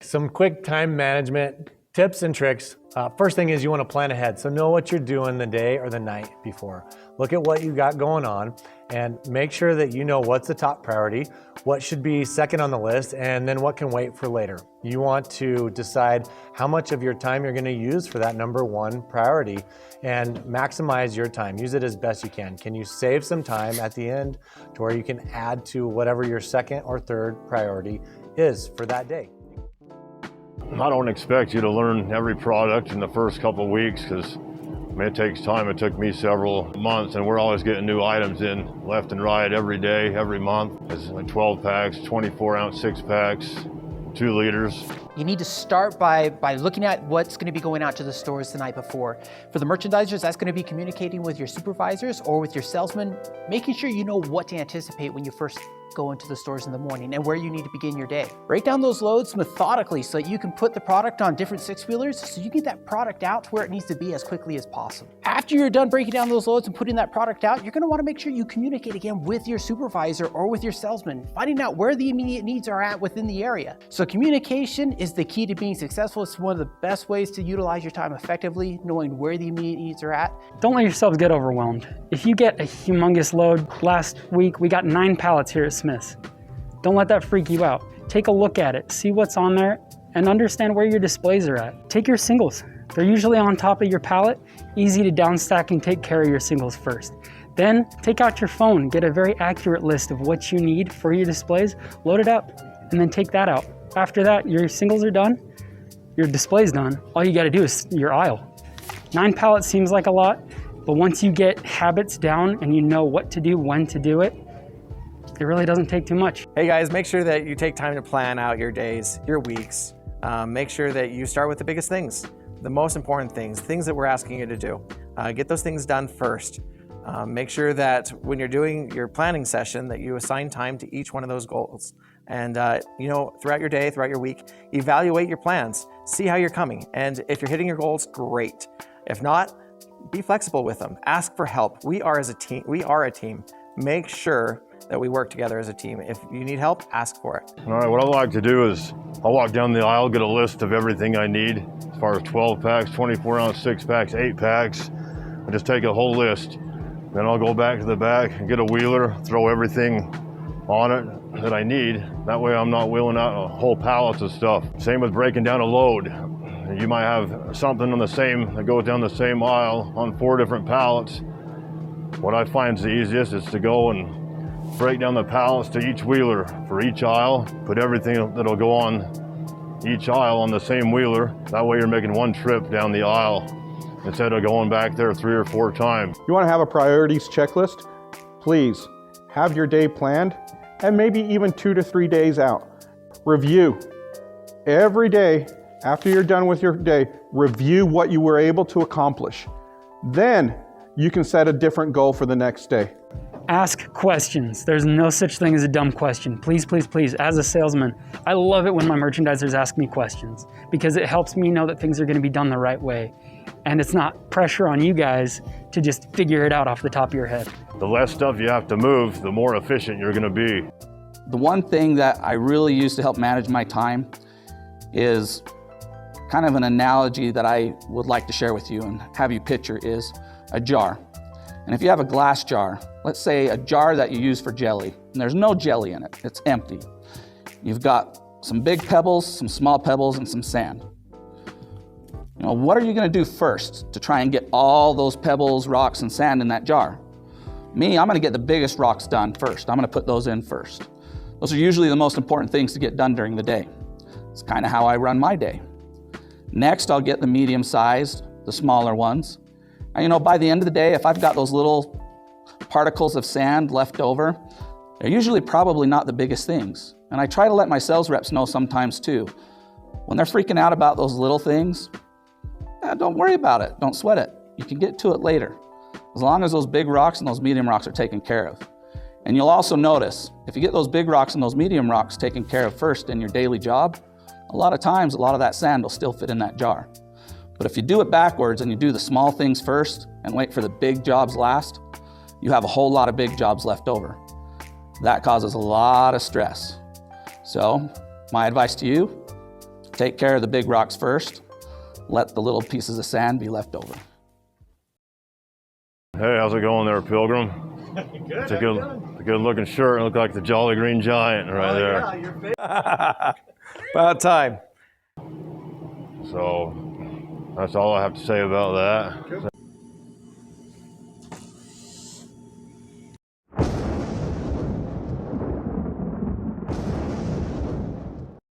Some quick time management tips and tricks. First thing is you want to plan ahead. So know what you're doing the day or the night before. Look at what you got going on and make sure that you know what's the top priority, what should be second on the list, and then what can wait for later. You want to decide how much of your time you're going to use for that number one priority and maximize your time. Use it as best you can. Can you save some time at the end to where you can add to whatever your second or third priority is for that day? I don't expect you to learn every product in the first couple of weeks because it takes time. It took me several months, and we're always getting new items in left and right every day, every month. It's like 12 packs, 24-ounce 6-packs, 2 liters. You need to start by looking at what's going to be going out to the stores the night before. For the merchandisers, that's going to be communicating with your supervisors or with your salesman, making sure you know what to anticipate when you first go into the stores in the morning and where you need to begin your day. Break down those loads methodically so that you can put the product on different 6-wheelers so you get that product out to where it needs to be as quickly as possible. After you're done breaking down those loads and putting that product out, you're going to want to make sure you communicate again with your supervisor or with your salesman, finding out where the immediate needs are at within the area. So communication is the key to being successful. It's one of the best ways to utilize your time effectively, knowing where the immediate needs are at. Don't let yourselves get overwhelmed. If you get a humongous load, last week we got 9 pallets here at Smith's. Don't let that freak you out. Take a look at it, see what's on there, and understand where your displays are at. Take your singles. They're usually on top of your pallet, easy to downstack and take care of your singles first. Then take out your phone, get a very accurate list of what you need for your displays, load it up, and then take that out. After that, your singles are done, your display's done. All you gotta do is your aisle. 9 pallets seems like a lot, but once you get habits down and you know what to do, when to do it, it really doesn't take too much. Hey guys, make sure that you take time to plan out your days, your weeks. Make sure that you start with the biggest things, the most important things that we're asking you to do. Get those things done first. Make sure that when you're doing your planning session that you assign time to each one of those goals. And throughout your day, throughout your week, evaluate your plans, see how you're coming. And if you're hitting your goals, great. If not, be flexible with them. Ask for help. We are a team. Make sure that we work together as a team. If you need help, ask for it. All right, what I like to do is I'll walk down the aisle, get a list of everything I need as far as 12 packs, 24-ounce 6-packs, 8 packs. I just take a whole list. Then I'll go back to the back and get a wheeler, throw everything on it that I need. That way I'm not wheeling out a whole pallet of stuff. Same with breaking down a load. You might have something that goes down the same aisle on 4 different pallets. What I find is the easiest is to go and break down the pallets to each wheeler for each aisle, put everything that'll go on each aisle on the same wheeler. That way you're making one trip down the aisle instead of going back there 3 or 4 times. You want to have a priorities checklist? Please have your day planned and maybe even 2 to 3 days out. Review. Every day after you're done with your day, review what you were able to accomplish. Then you can set a different goal for the next day. Ask questions. There's no such thing as a dumb question. Please, please, please, as a salesman, I love it when my merchandisers ask me questions because it helps me know that things are gonna be done the right way. And it's not pressure on you guys to just figure it out off the top of your head. The less stuff you have to move, the more efficient you're gonna be. The one thing that I really use to help manage my time is kind of an analogy that I would like to share with you and have you picture is a jar. And if you have a glass jar, let's say a jar that you use for jelly, and there's no jelly in it, it's empty. You've got some big pebbles, some small pebbles, and some sand. What are you gonna do first to try and get all those pebbles, rocks, and sand in that jar? Me, I'm gonna get the biggest rocks done first. I'm gonna put those in first. Those are usually the most important things to get done during the day. It's kind of how I run my day. Next, I'll get the medium-sized, the smaller ones. And by the end of the day, if I've got those little particles of sand left over, they're usually probably not the biggest things. And I try to let my sales reps know sometimes too. When they're freaking out about those little things, don't worry about it, don't sweat it. You can get to it later, as long as those big rocks and those medium rocks are taken care of. And you'll also notice, if you get those big rocks and those medium rocks taken care of first in your daily job, a lot of times, a lot of that sand will still fit in that jar. But if you do it backwards and you do the small things first and wait for the big jobs last, you have a whole lot of big jobs left over. That causes a lot of stress. So my advice to you, Take care of the big rocks first. Let the little pieces of sand be left over. Hey, how's it going there, Pilgrim? Good. It's a good looking shirt. It look like the Jolly Green Giant right there. Yeah, your face. About time. So that's all I have to say about that.